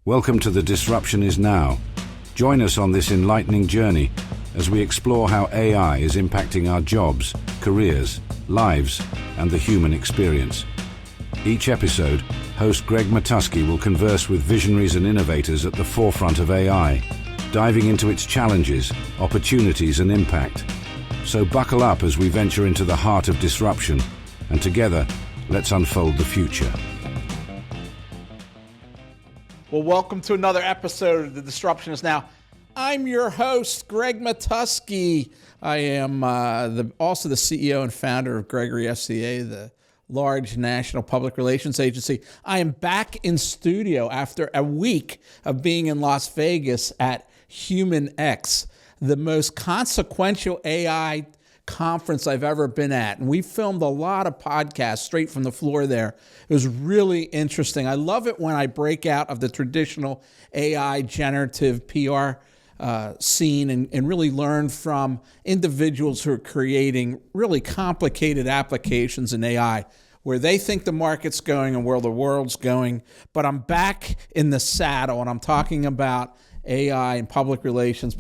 Welcome to The Disruption Is Now. Join us on this enlightening journey as we explore how AI is impacting our jobs, careers, lives, and the human experience. Each episode, host Greg Matusky will converse with visionaries and innovators at the forefront of AI, diving into its challenges, opportunities, and impact. So buckle up as we venture into the heart of disruption, and together, let's unfold the future. Well, welcome to another episode of The Disruption Is Now. I'm your host, Greg Matusky. I am also the CEO and founder of Gregory FCA, the large national public relations agency. I am back in studio after a week of being in Las Vegas at HumanX, the most consequential AI conference I've ever been at. And we filmed a lot of podcasts straight from the floor there. It was really interesting. I love it when I break out of the traditional AI generative PR scene and really learn from individuals who are creating really complicated applications in AI, where they think the market's going and where the world's going. But I'm back in the saddle, and I'm talking about AI and public relations,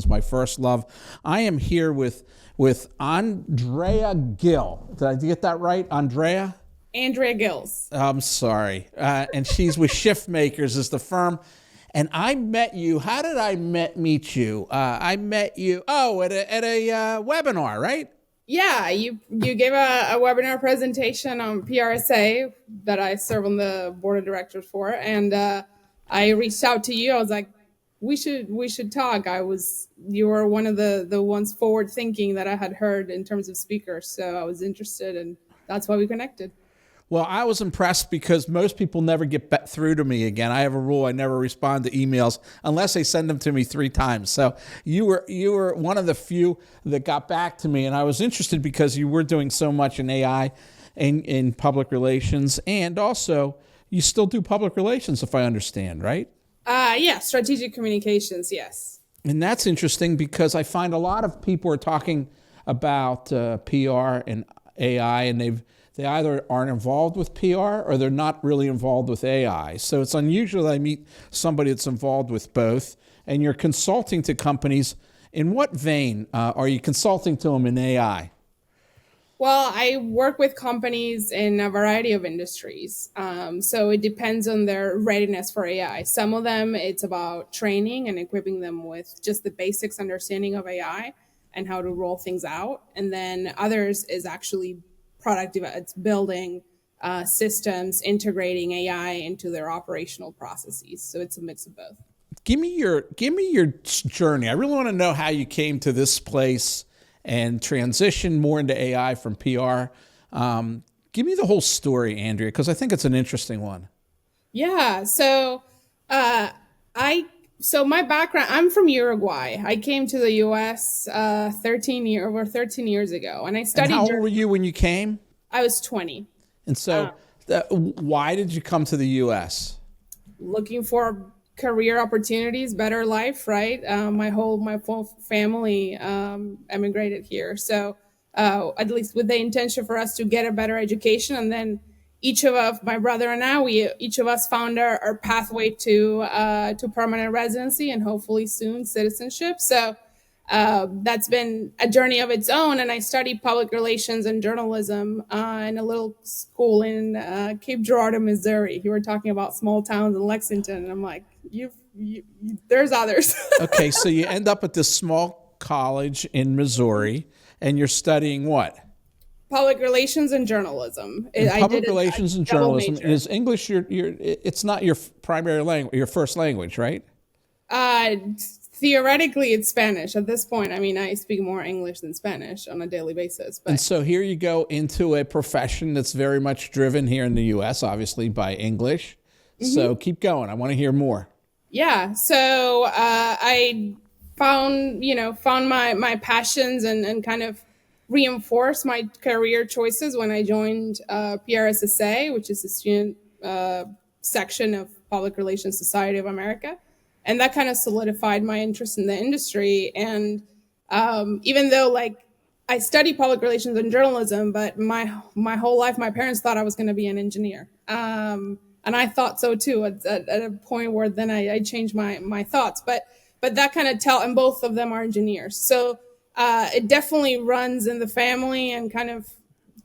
my first love. I am here with Andrea Gils. Did I get that right, Andrea? Andrea Gils. I'm sorry. And she's with Shiftmakers is the firm. And I met you. How did I meet you? I met you, at a webinar, right? Yeah, you gave a webinar presentation on PRSA that I serve on the board of directors for. And I reached out to you. I was like, we should talk. You were one of the ones forward thinking that I had heard in terms of speakers. So I was interested, and that's why we connected. Well, I was impressed because most people never get through to me again. I have a rule. I never respond to emails unless they send them to me 3 times. So you were one of the few that got back to me, and I was interested because you were doing so much in AI and in public relations, and also you still do public relations, if I understand, right? Yeah, strategic communications, yes. And that's interesting because I find a lot of people are talking about PR and AI, and they either aren't involved with PR or they're not really involved with AI. So it's unusual that I meet somebody that's involved with both. And you're consulting to companies. In what vein are you consulting to them in AI? Well, I work with companies in a variety of industries. So it depends on their readiness for AI. Some of them, it's about training and equipping them with just the basics understanding of AI and how to roll things out. And then others is actually product development. It's building systems, integrating AI into their operational processes. So it's a mix of both. Give me your journey. I really want to know how you came to this place and transition more into AI from PR. Give me the whole story, Andrea, because I think it's an interesting one. Yeah. So my background, I'm from Uruguay. I came to the U.S. over 13 years ago, and I studied. And how old were you when you came? I was 20. And so, why did you come to the U.S.? Looking for career opportunities, better life, right? My full family emigrated here. So at least with the intention for us to get a better education. And then each of us, my brother and I, each of us found our pathway to permanent residency and hopefully soon citizenship. So that's been a journey of its own. And I studied public relations and journalism in a little school in Cape Girardeau, Missouri. You were talking about small towns in Lexington. And I'm like, there's others. Okay, so you end up at this small college in Missouri, and you're studying what? Public relations and journalism. Public relations and journalism. Is English it's not your primary language, your first language, right? Theoretically, it's Spanish at this point. I mean, I speak more English than Spanish on a daily basis. But. And so here you go into a profession that's very much driven here in the U.S., obviously, by English. Mm-hmm. So keep going. I want to hear more. Yeah. So I found my passions and kind of reinforced my career choices when I joined PRSSA, which is the student section of Public Relations Society of America. And that kind of solidified my interest in the industry. And even though I studied public relations and journalism, but my whole life, my parents thought I was going to be an engineer. And I thought so too at a point where then I changed my thoughts. But that kind of and both of them are engineers. So it definitely runs in the family, and kind of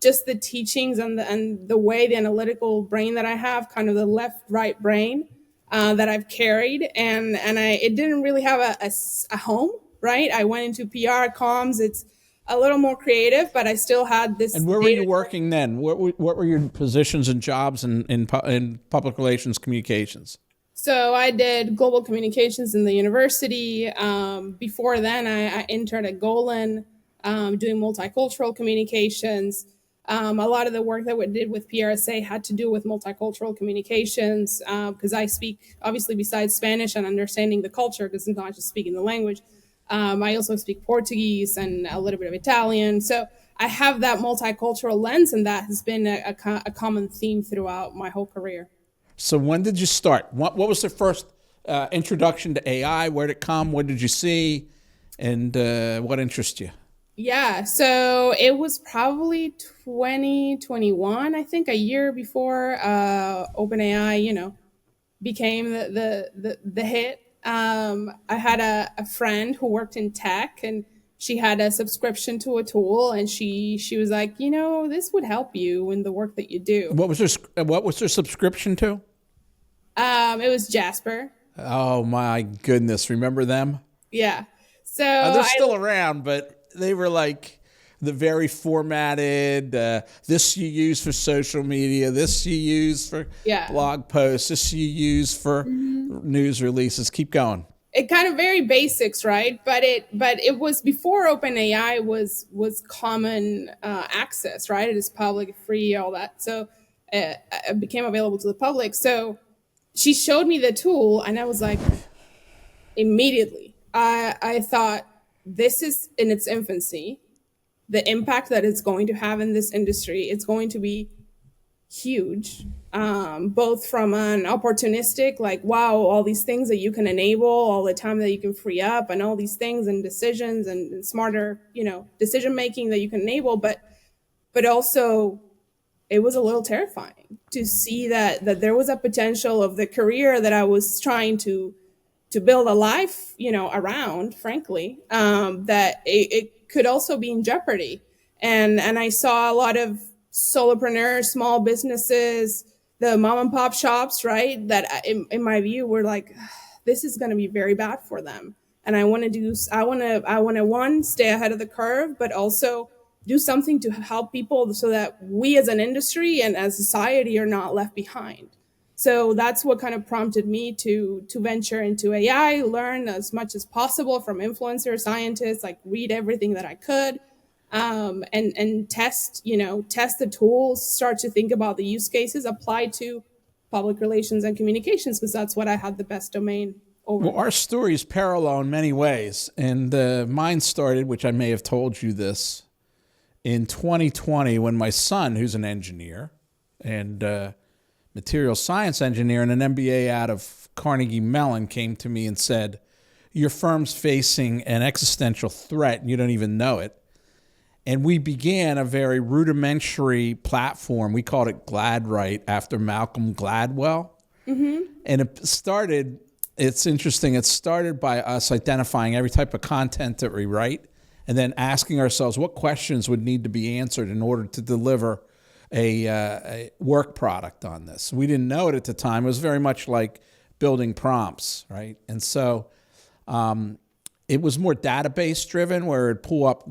just the teachings and the way, the analytical brain that I have, kind of the left-right brain that I've carried. And it didn't really have a home, right? I went into PR, comms. It's a little more creative, but I still had this. And where were you working then? What were your positions and jobs in public relations communications? So I did global communications in the university. Before then, I interned at Golan, doing multicultural communications. A lot of the work that we did with PRSA had to do with multicultural communications, because I speak, obviously, besides Spanish and understanding the culture, because it's not just speaking the language, I also speak Portuguese and a little bit of Italian. So I have that multicultural lens, and that has been a common theme throughout my whole career. So when did you start? What was the first introduction to AI? Where did it come? What did you see? And what interests you? Yeah, so it was probably 2021, I think, a year before OpenAI, became the hit. I had a friend who worked in tech, and she had a subscription to a tool, and she was like, this would help you in the work that you do. What was her subscription to? It was Jasper. Oh my goodness! Remember them? Yeah. So they're still around, but they were like the very formatted. This you use for social media. This you use for blog posts. This you use for news releases. Keep going. It kind of very basics, right? But it was before OpenAI was common access, right? It is public, free, all that. So it became available to the public. So she showed me the tool, and I was like, immediately, I thought, this is in its infancy. The impact that it's going to have in this industry, it's going to be huge, both from an opportunistic, like, wow, all these things that you can enable, all the time that you can free up, and all these things and decisions and smarter, decision making that you can enable, but also it was a little terrifying to see that there was a potential of the career that I was trying to build a life, around, frankly, that it could also be in jeopardy. And I saw a lot of solopreneurs, small businesses, the mom and pop shops, right, that in my view were like, this is going to be very bad for them. And I want to one, stay ahead of the curve, but also do something to help people so that we as an industry and as society are not left behind. So that's what kind of prompted me to venture into AI, learn as much as possible from influencers, scientists, like read everything that I could, and test the tools, start to think about the use cases, apply to public relations and communications, because that's what I had the best domain over. Well, our stories parallel in many ways. And mine started, which I may have told you this, in 2020 when my son, who's an engineer and material science engineer and an MBA out of Carnegie Mellon, came to me and said, your firm's facing an existential threat and you don't even know it. And we began a very rudimentary platform. We called it GladWrite after Malcolm Gladwell. Mm-hmm. And it's interesting, it started by us identifying every type of content that we write and then asking ourselves what questions would need to be answered in order to deliver a work product on this. We didn't know it at the time. It was very much like building prompts, right? And so it was more database driven, where it'd pull up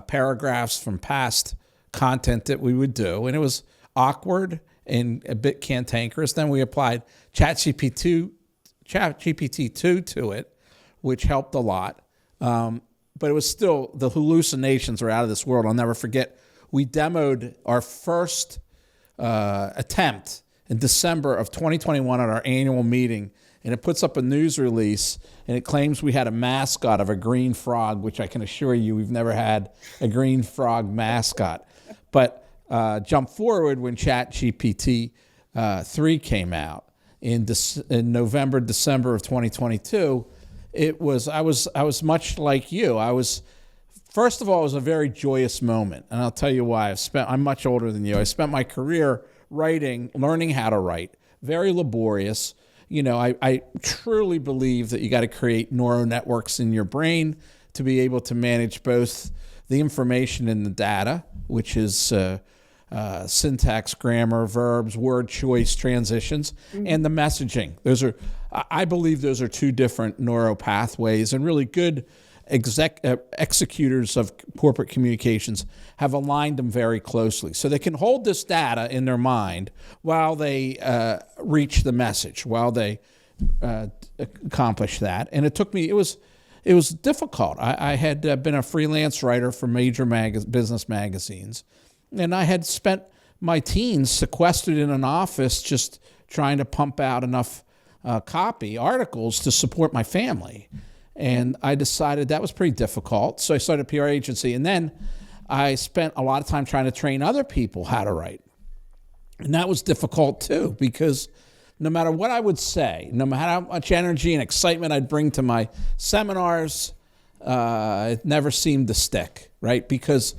paragraphs from past content that we would do. And it was awkward and a bit cantankerous. Then we applied ChatGPT 2 to it, which helped a lot. But it was still, the hallucinations were out of this world. I'll never forget, we demoed our first attempt in December of 2021 at our annual meeting, and it puts up a news release, and it claims we had a mascot of a green frog, which I can assure you we've never had a green frog mascot. But jump forward when ChatGPT 3 came out in November, December of 2022, I was much like you. First of all, it was a very joyous moment, and I'll tell you why. I'm much older than you. I spent my career writing, learning how to write, very laborious. I truly believe that you got to create neural networks in your brain to be able to manage both the information and the data, which is syntax, grammar, verbs, word choice, transitions, and the messaging. I believe those are two different neural pathways, and really good executors of corporate communications have aligned them very closely. So they can hold this data in their mind while they reach the message, while they accomplish that. And it took me, it was difficult. I had been a freelance writer for major business magazines, and I had spent my teens sequestered in an office just trying to pump out enough articles to support my family. And I decided that was pretty difficult. So I started a PR agency. And then I spent a lot of time trying to train other people how to write. And that was difficult too, because no matter what I would say, no matter how much energy and excitement I'd bring to my seminars, it never seemed to stick, right? Because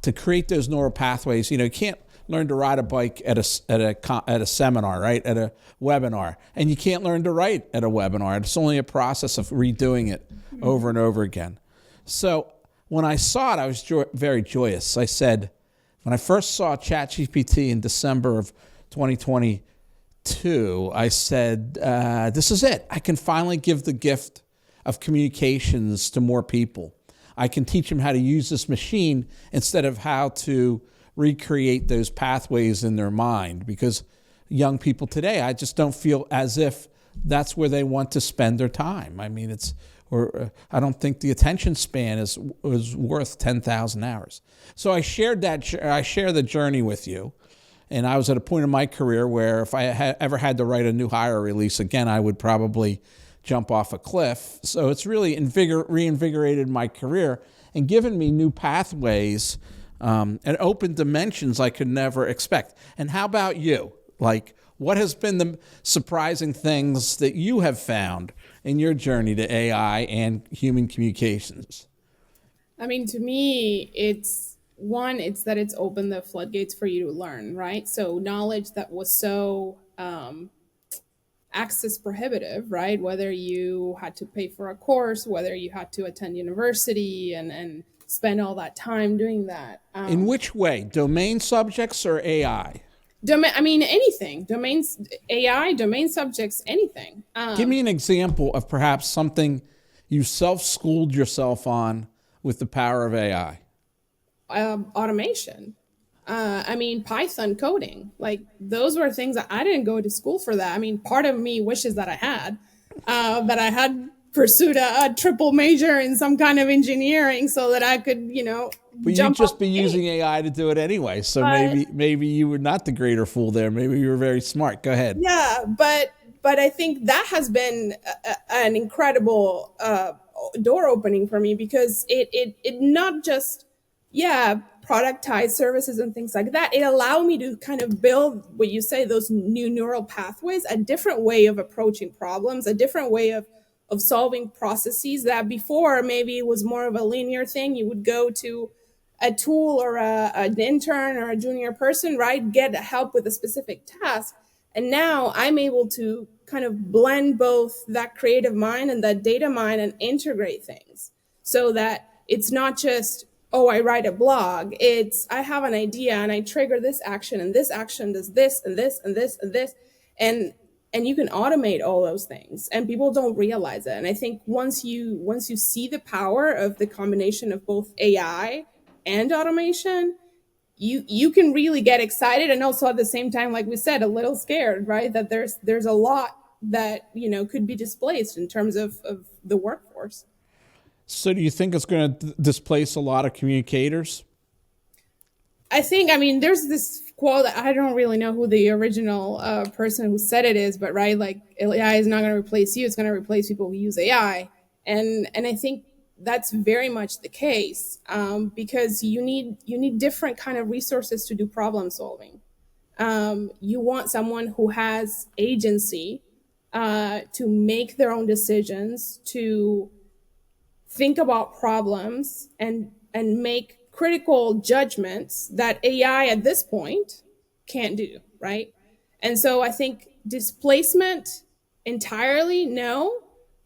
to create those neural pathways, you can't learn to ride a bike at a seminar, right? At a webinar. And you can't learn to write at a webinar. It's only a process of redoing it over and over again. So when I saw it, I was very joyous. I said, when I first saw ChatGPT in December of 2022, I said, this is it. I can finally give the gift of communications to more people. I can teach them how to use this machine instead of how to recreate those pathways in their mind, because young people today, I just don't feel as if that's where they want to spend their time. I mean, I don't think the attention span is worth 10,000 hours. So I share the journey with you. And I was at a point in my career where if I ever had to write a new hire release again, I would probably jump off a cliff. So it's really reinvigorated my career and given me new pathways and open dimensions I could never expect. And how about you? Like, what has been the surprising things that you have found in your journey to AI and human communications? I mean, to me, it's that it's opened the floodgates for you to learn, right? So knowledge that was so access prohibitive, right? Whether you had to pay for a course, whether you had to attend university and spend all that time doing that. In which way? Domain subjects or AI? Anything. Domains, AI, domain subjects, anything. Give me an example of perhaps something you self-schooled yourself on with the power of AI. Automation. Python coding. Like, those were things that I didn't go to school for that. I mean, part of me wishes that I had pursued a triple major in some kind of engineering so that I could, But you'd just be using AI to do it anyway. So maybe you were not the greater fool there. Maybe you were very smart. Go ahead. Yeah, but I think that has been an incredible door opening for me, because it not just, productized services and things like that. It allowed me to kind of build what you say, those new neural pathways, a different way of approaching problems, a different way of solving processes that before maybe it was more of a linear thing. You would go to a tool or an intern or a junior person, right? Get help with a specific task. And now I'm able to kind of blend both that creative mind and that data mind and integrate things so that it's not just, oh, I write a blog. It's, I have an idea and I trigger this action, and this action does this and this and this and this. And you can automate all those things, and people don't realize it. And I think once you see the power of the combination of both AI and automation, you can really get excited, and also at the same time, like we said, a little scared, right? That there's a lot that, could be displaced in terms of the workforce. So do you think it's going to displace a lot of communicators? I think, there's this quote, I don't really know who the original person who said it is, but right, like, AI is not going to replace you, it's going to replace people who use AI. And I think that's very much the case, because you need different kind of resources to do problem solving. You want someone who has agency to make their own decisions, to think about problems and make critical judgments that AI at this point can't do, right? And so I think displacement entirely, no.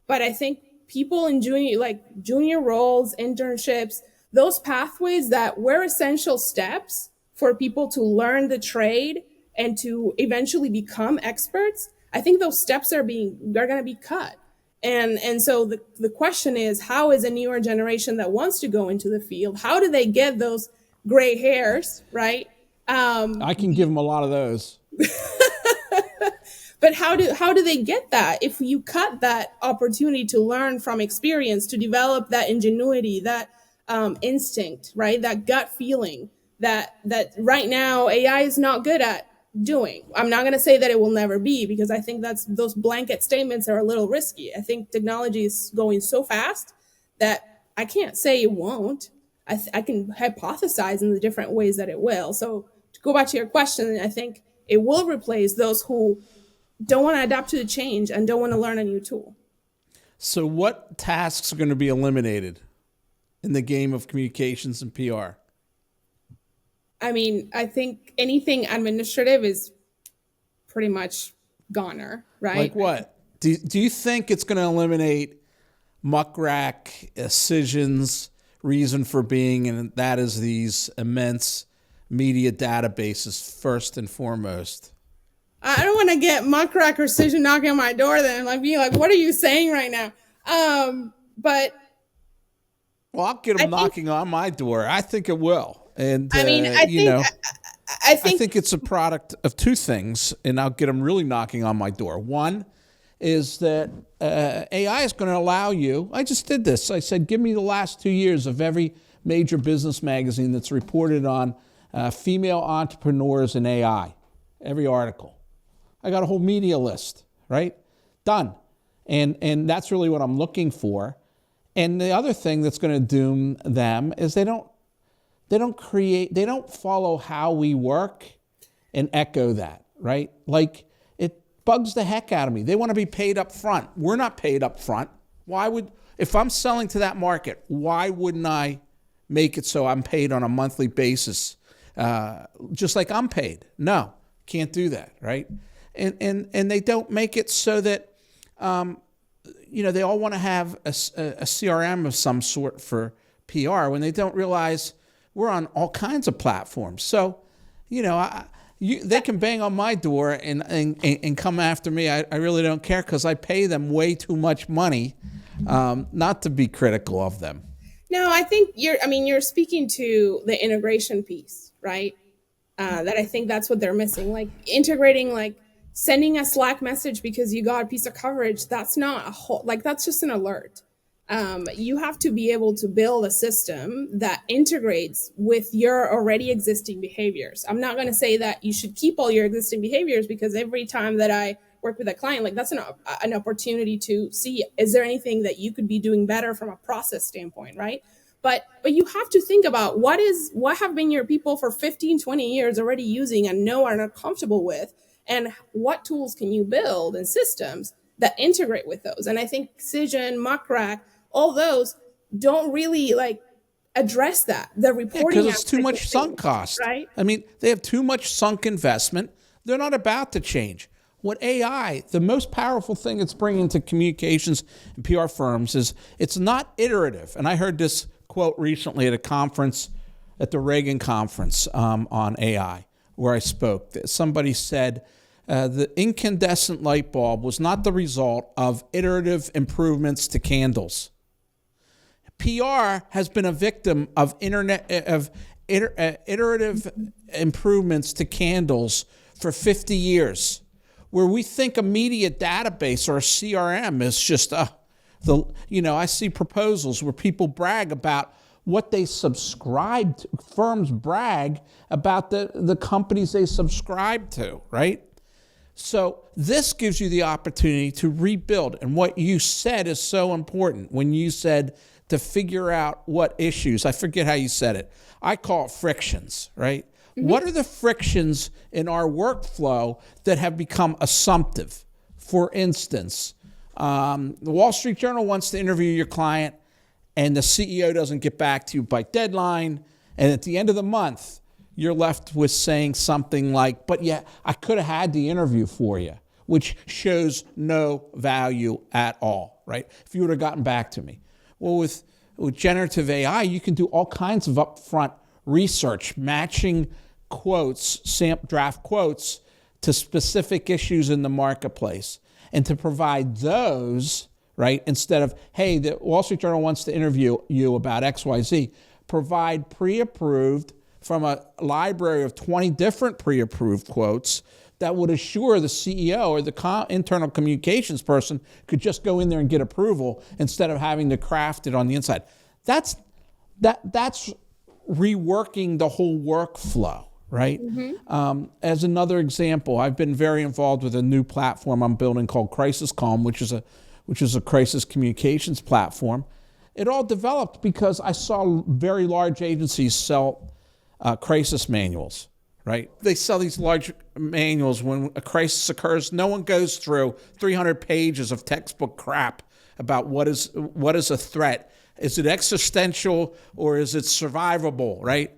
But I think people in junior roles, internships, those pathways that were essential steps for people to learn the trade and to eventually become experts, I think those steps they're going to be cut. And so the question is, how is a newer generation that wants to go into the field, how do they get those gray hairs, right? I can give them a lot of those. But how do they get that if you cut that opportunity to learn from experience, to develop that ingenuity, that instinct, right? That gut feeling that right now AI is not good at doing. I'm not going to say that it will never be, because I think those blanket statements are a little risky. I think technology is going so fast that I can't say it won't. I can hypothesize in the different ways that it will. So to go back to your question, I think it will replace those who don't want to adapt to the change and don't want to learn a new tool. So what tasks are going to be eliminated in the game of communications and PR? I mean, I think anything administrative is pretty much goner, right? Like what? Do you think it's going to eliminate muckrack, Cision's reason for being, and that is these immense media databases first and foremost? I don't want to get muckrack or Cision knocking on my door then, like being like, what are you saying right now? But well, I'll get them knocking on my door. I think it will. And I mean, I think it's a product of two things, and I'll get them really knocking on my door. One is that AI is going to allow you. I just did this. I said, give me the last 2 years of every major business magazine that's reported on female entrepreneurs in AI. Every article. I got a whole media list, right? Done. And that's really what I'm looking for. And the other thing that's going to doom them is they don't follow how we work and echo that, right? Like, it bugs the heck out of me. They want to be paid up front. We're not paid up front. If I'm selling to that market, why wouldn't I make it so I'm paid on a monthly basis, just like I'm paid? No, can't do that, right? And they don't make it so that, they all want to have a CRM of some sort for PR when they don't realize we're on all kinds of platforms. So, they can bang on my door and come after me. I really don't care, because I pay them way too much money, not to be critical of them. No, I think you're speaking to the integration piece, right? That I think that's what they're missing. Like integrating, like sending a Slack message because you got a piece of coverage. That's not that's just an alert. You have to be able to build a system that integrates with your already existing behaviors. I'm not going to say that you should keep all your existing behaviors, because every time that I work with a client, like that's an opportunity to see, is there anything that you could be doing better from a process standpoint, right? But you have to think about what have been your people for 15, 20 years already using and know are not comfortable with, and what tools can you build and systems that integrate with those. And I think Cision, muckrack, all those don't really address that. The reporting, because it's too much sunk cost, right? I mean, they have too much sunk investment. They're not about to change. What AI, the most powerful thing it's bringing to communications and PR firms is it's not iterative. And I heard this quote recently at a conference, at the Reagan conference on AI, where I spoke. Somebody said the incandescent light bulb was not the result of iterative improvements to candles. PR has been a victim of iterative improvements to candles for 50 years, where we think a media database or a CRM is just I see proposals where people brag about what they subscribe to. Firms brag about the companies they subscribe to, right? So this gives you the opportunity to rebuild. And what you said is so important when you said to figure out what issues. I forget how you said it. I call it frictions, right? Mm-hmm. What are the frictions in our workflow that have become assumptive? For instance, the Wall Street Journal wants to interview your client, and the CEO doesn't get back to you by deadline, and at the end of the month, you're left with saying something like, but yeah, I could have had the interview for you. which shows no value at all, right? If you would have gotten back to me. Well, with generative AI, you can do all kinds of upfront research, matching quotes, draft quotes to specific issues in the marketplace, and to provide those, right, instead of, hey, the Wall Street Journal wants to interview you about XYZ, provide pre-approved from a library of 20 different pre-approved quotes that would assure the CEO or the internal communications person could just go in there and get approval instead of having to craft it on the inside. That's reworking the whole workflow, right? As another example, I've been very involved with a new platform I'm building called Crisis Calm, which is a crisis communications platform. It all developed because I saw very large agencies sell crisis manuals, right? They sell these large manuals when a crisis occurs. No one goes through 300 pages of textbook crap about what is a threat. Is it existential or is it survivable, right?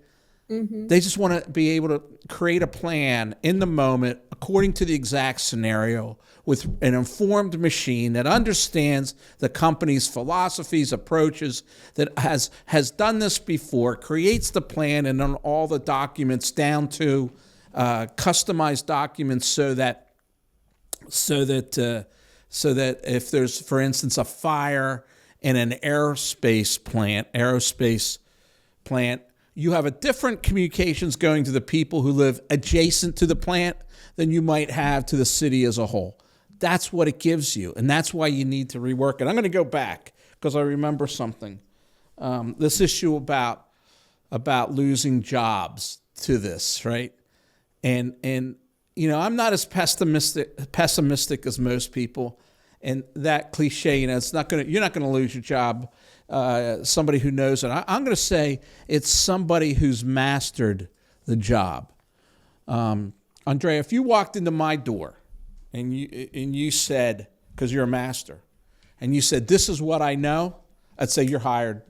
They just want to be able to create a plan in the moment according to the exact scenario with an informed machine that understands the company's philosophies, approaches, that has done this before, creates the plan and on all the documents down to customized documents so that if there's, for instance, a fire in an aerospace plant, you have a different communications going to the people who live adjacent to the plant than you might have to the city as a whole. That's what it gives you, and that's why you need to rework it. I'm going to go back because I remember something. This issue about losing jobs to this, right? And you know, I'm not as pessimistic as most people. And that cliche, you know, you're not going to lose your job. Somebody who knows it. I'm going to say it's somebody who's mastered the job. Andrea, if you walked into my door and you said, because you're a master, and you said, this is what I know, I'd say you're hired,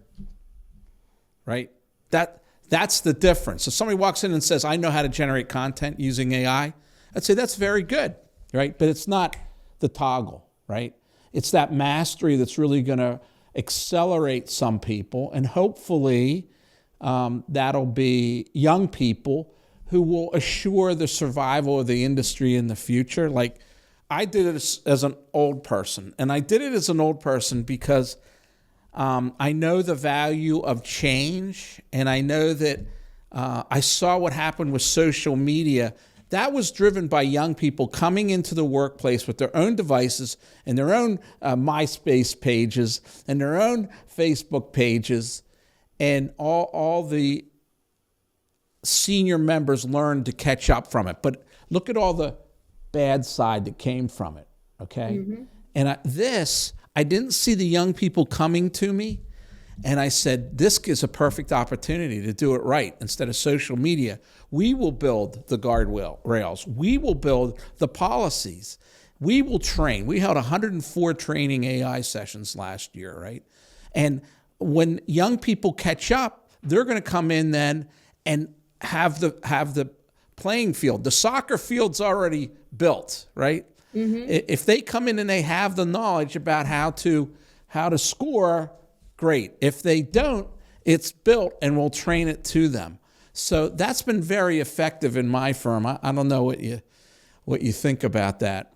right? That's the difference. If somebody walks in and says, I know how to generate content using AI, I'd say that's very good, right? But it's not the toggle, right? It's that mastery that's really going to accelerate some people, and hopefully that'll be young people who will assure the survival of the industry in the future. Like I did it as an old person, and I did it as an old person because I know the value of change, and I know that I saw what happened with social media. That was driven by young people coming into the workplace with their own devices and their own MySpace pages and their own Facebook pages, and all the senior members learned to catch up from it. But look at all the bad side that came from it, okay? And I didn't see the young people coming to me, and I said, this is a perfect opportunity to do it right. Instead of social media, we will build the guardrails. We will build the policies. We will train. We held 104 training AI sessions last year, right? And when young people catch up, they're going to come in then and have the playing field. The soccer field's already built, right? If they come in and they have the knowledge about how to score, great. If they don't, it's built and we'll train it to them. So that's been very effective in my firm. I don't know what you think about that.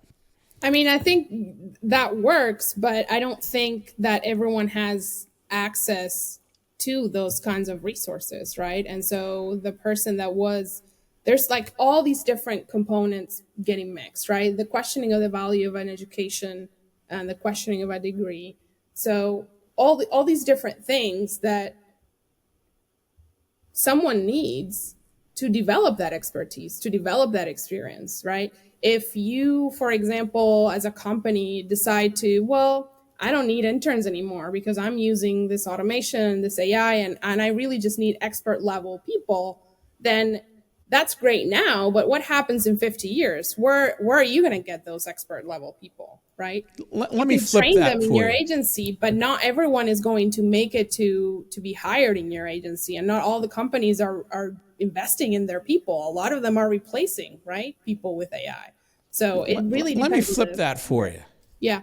I mean, I think that works, but I don't think that everyone has access to those kinds of resources, right? And so the person there's like all these different components getting mixed, right? The questioning of the value of an education and the questioning of a degree. So all these different things that someone needs to develop that expertise, to develop that experience, right? If you, for example, as a company decide to, well, I don't need interns anymore because I'm using this automation, this AI, and I really just need expert level people, then that's great now, but what happens in 50 years? Where are you going to get those expert level people, right? Let me flip train that them in your agency, but not everyone is going to make it to be hired in your agency, and not all the companies are investing in their people. A lot of them are replacing, right, people with AI. So it really Let me depends. flip that for you. Yeah.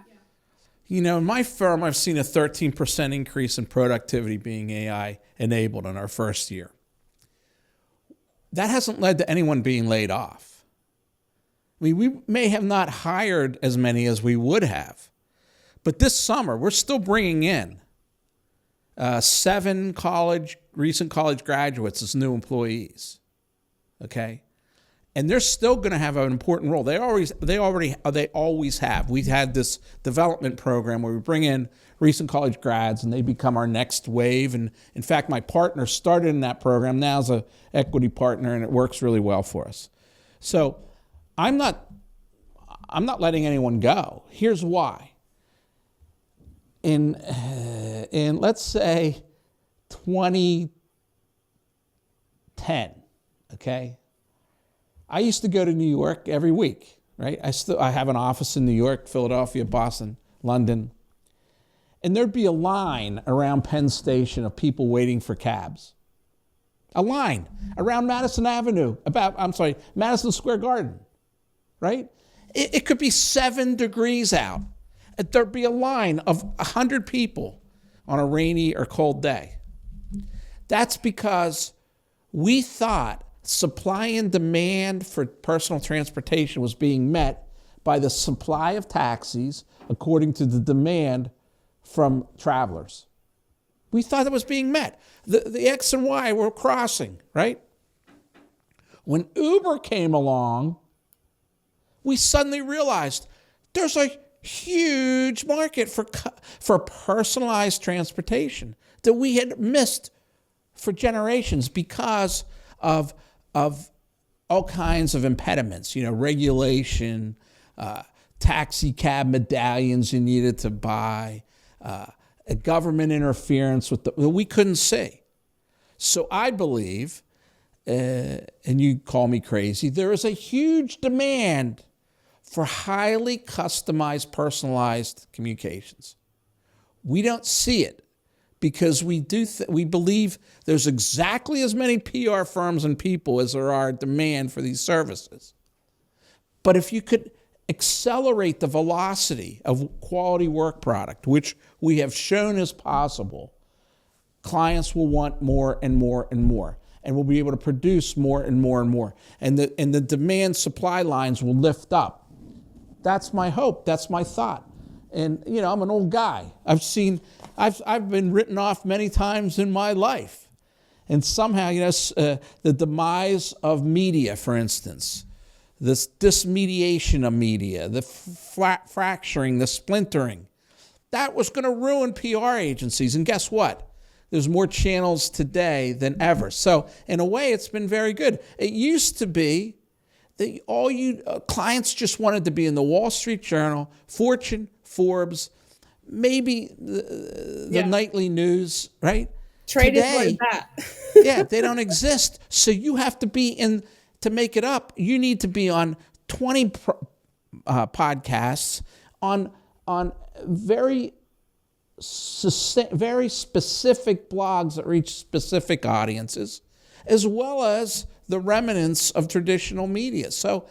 You know, in my firm, I've seen a 13% increase in productivity being AI enabled in our first year. That hasn't led to anyone being laid off. I mean, we may have not hired as many as we would have, but this summer, we're still bringing in 7 recent college graduates as new employees. Okay? And they're still going to have an important role. They always have. We've had this development program where we bring in recent college grads and they become our next wave. And in fact, my partner started in that program now as an equity partner, and it works really well for us. So I'm not letting anyone go. Here's why. In let's say 2010, okay? I used to go to New York every week, right? I have an office in New York, Philadelphia, Boston, London. And there'd be a line around Penn Station of people waiting for cabs. A line around Madison Square Garden, right? It could be 7 degrees out. And there'd be a line of 100 people on a rainy or cold day. That's because we thought supply and demand for personal transportation was being met by the supply of taxis according to the demand from travelers. We thought it was being met. The X and Y were crossing, right? When Uber came along, we suddenly realized there's a huge market for personalized transportation that we had missed for generations because of all kinds of impediments, regulation, taxi cab medallions you needed to buy, a government interference that we couldn't see. So I believe, and you call me crazy, there is a huge demand for highly customized, personalized communications. We don't see it because we believe there's exactly as many PR firms and people as there are demand for these services. But if you could accelerate the velocity of quality work product, which we have shown is possible, clients will want more and more and more, and we'll be able to produce more and more and more. And the demand supply lines will lift up. That's my hope. That's my thought. And, I'm an old guy. I've been written off many times in my life. And somehow, the demise of media, for instance, this dismediation of media, the fracturing, the splintering, that was going to ruin PR agencies. And guess what? There's more channels today than ever. So in a way, it's been very good. It used to be that all you clients just wanted to be in the Wall Street Journal, Fortune, Forbes, maybe the nightly news, right? Trade Today, is like that. yeah, they don't exist. So you have to be to make it up. You need to be on 20 podcasts on very specific blogs that reach specific audiences, as well as the remnants of traditional media. So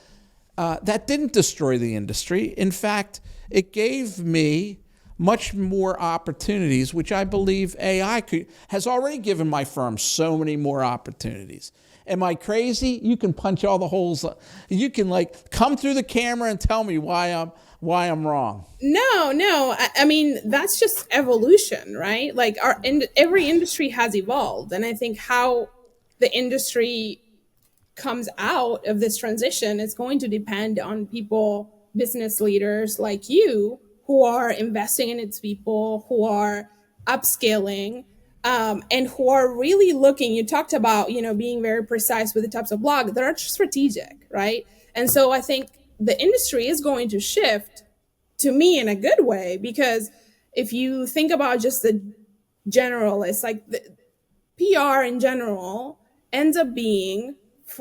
that didn't destroy the industry. In fact, it gave me much more opportunities, which I believe AI has already given my firm so many more opportunities. Am I crazy? You can punch all the holes. You can come through the camera and tell me why I'm wrong. No. I mean, that's just evolution, right? Every industry has evolved. And I think how the industry comes out of this transition is going to depend on people, business leaders like you, who are investing in its people, who are upscaling, and who are really looking. You talked about, being very precise with the types of blog that are strategic, right? And so I think the industry is going to shift, to me, in a good way, because if you think about just the generalists, the PR in general ends up being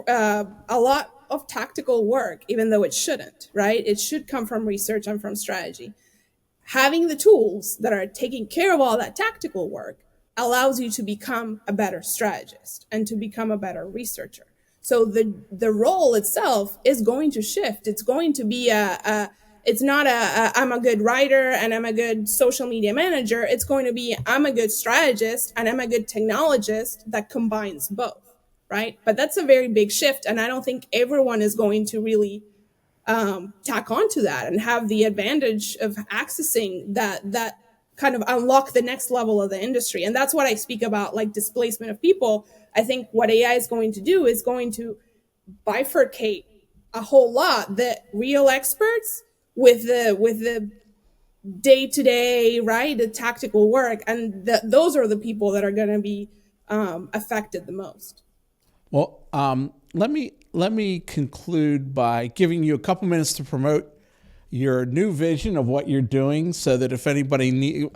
a lot of tactical work, even though it shouldn't, right? It should come from research and from strategy. Having the tools that are taking care of all that tactical work allows you to become a better strategist and to become a better researcher. So the role itself is going to shift. It's going to be it's not I'm a good writer and I'm a good social media manager. It's going to be I'm a good strategist and I'm a good technologist that combines both, right? But that's a very big shift, and I don't think everyone is going to really tack onto that and have the advantage of accessing that kind of unlock the next level of the industry. And that's what I speak about, like displacement of people. I think what AI is going to do is going to bifurcate a whole lot the real experts with the day-to-day, right, the tactical work, and those are the people that are going to be affected the most. Well, let me conclude by giving you a couple minutes to promote your new vision of what you're doing, so that if anybody need,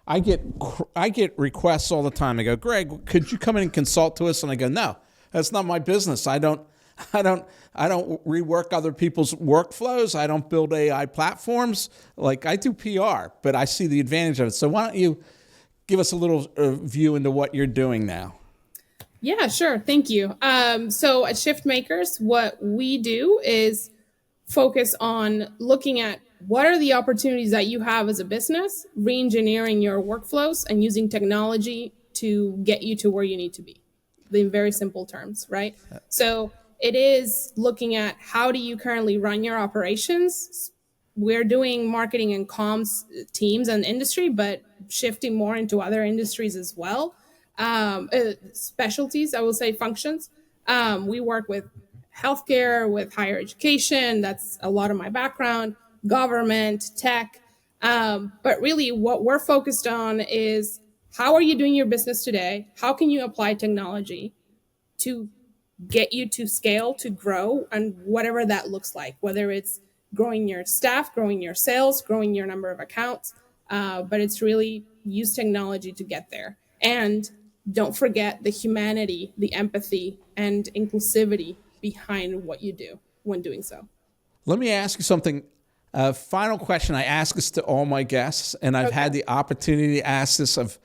I get requests all the time. I go, Greg, could you come in and consult to us? And I go, no, that's not my business. I don't rework other people's workflows. I don't build AI platforms. Like, I do PR, but I see the advantage of it. So why don't you give us a little view into what you're doing now? Yeah, sure. Thank you. So at Shiftmakers, what we do is focus on looking at what are the opportunities that you have as a business, re-engineering your workflows, and using technology to get you to where you need to be, in very simple terms, right? So it is looking at how do you currently run your operations. We're doing marketing and comms teams and industry, but shifting more into other industries as well. Specialties, I will say, functions. We work with healthcare, with higher education. That's a lot of my background, government, tech. But really what we're focused on is how are you doing your business today? How can you apply technology to get you to scale, to grow, and whatever that looks like, whether it's growing your staff, growing your sales, growing your number of accounts. But it's really use technology to get there. And don't forget the humanity, the empathy, and inclusivity behind what you do when doing so. Let me ask you something. Final question. I ask this to all my guests, and I've had the opportunity to ask this of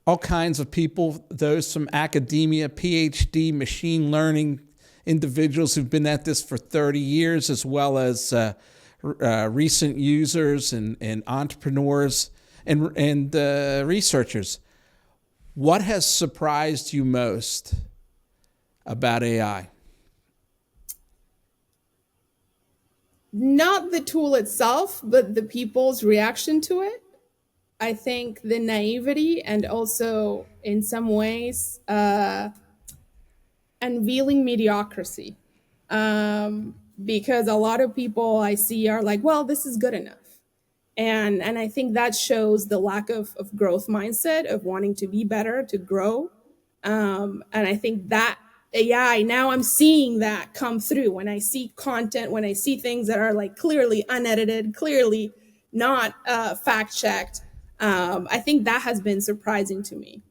all kinds of people, those from academia, PhD, machine learning individuals who've been at this for 30 years, as well as recent users and entrepreneurs and researchers. What has surprised you most about AI? Not the tool itself, but the people's reaction to it. I think the naivety and also, in some ways, unveiling mediocrity. Because a lot of people I see are like, well, this is good enough. And I think that shows the lack of growth mindset, of wanting to be better, to grow. And I think that AI, now I'm seeing that come through when I see content, when I see things that are like clearly unedited, clearly not fact checked. I think that has been surprising to me.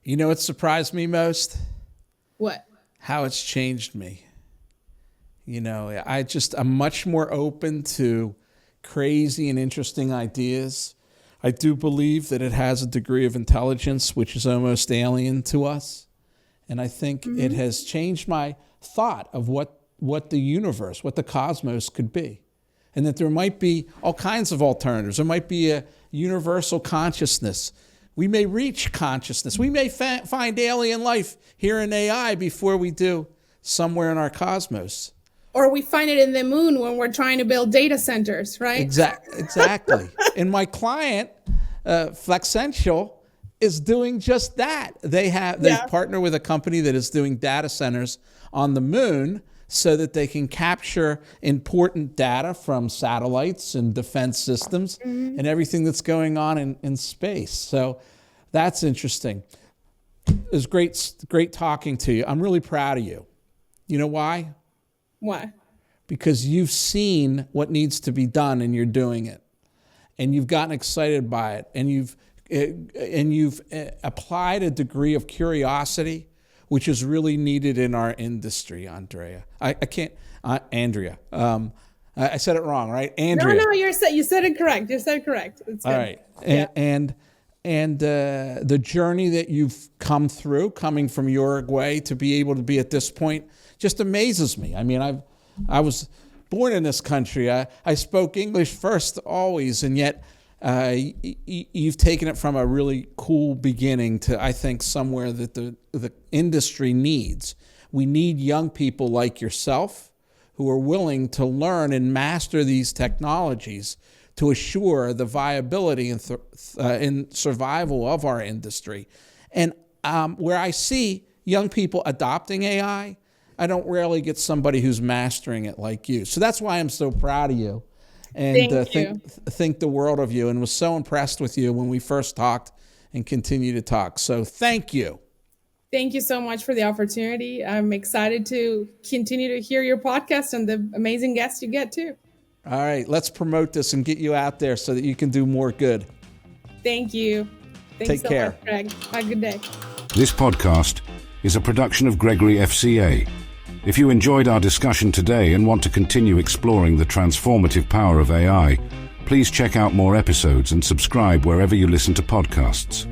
You know what surprised me most? What? How it's changed me. You know, I'm much more open to crazy and interesting ideas. I do believe that it has a degree of intelligence which is almost alien to us. And I think it has changed my thought of what the universe, what the cosmos could be. And that there might be all kinds of alternatives. There might be a universal consciousness. We may reach consciousness. We may find alien life here in AI before we do somewhere in our cosmos. Or we find it in the moon when we're trying to build data centers, right? Exactly. And my client, Flexential, is doing just that. They partner with a company that is doing data centers on the moon so that they can capture important data from satellites and defense systems and everything that's going on in space. So that's interesting. It was great talking to you. I'm really proud of you. You know why? Why? Because you've seen what needs to be done and you're doing it. And you've gotten excited by it. And you've applied a degree of curiosity, which is really needed in our industry, Andrea. Andrea. I said it wrong, right? Andrea. No, you said it correct. You said it correct. It's all good. right. Yeah. And and the journey that you've come through, coming from Uruguay to be able to be at this point, just amazes me. I mean, I was born in this country. I spoke English first always, and yet you've taken it from a really cool beginning to, I think, somewhere that the industry needs. We need young people like yourself who are willing to learn and master these technologies to assure the viability and survival of our industry. And where I see young people adopting AI, I don't rarely get somebody who's mastering it like you. So that's why I'm so proud of you, and think the world of you, and was so impressed with you when we first talked and continue to talk. So thank you. Thank you so much for the opportunity. I'm excited to continue to hear your podcast and the amazing guests you get too. All right, let's promote this and get you out there so that you can do more good. Thank you. Thanks Take care. Much, Greg. Have a good day. This podcast is a production of Gregory FCA. If you enjoyed our discussion today and want to continue exploring the transformative power of AI, please check out more episodes and subscribe wherever you listen to podcasts.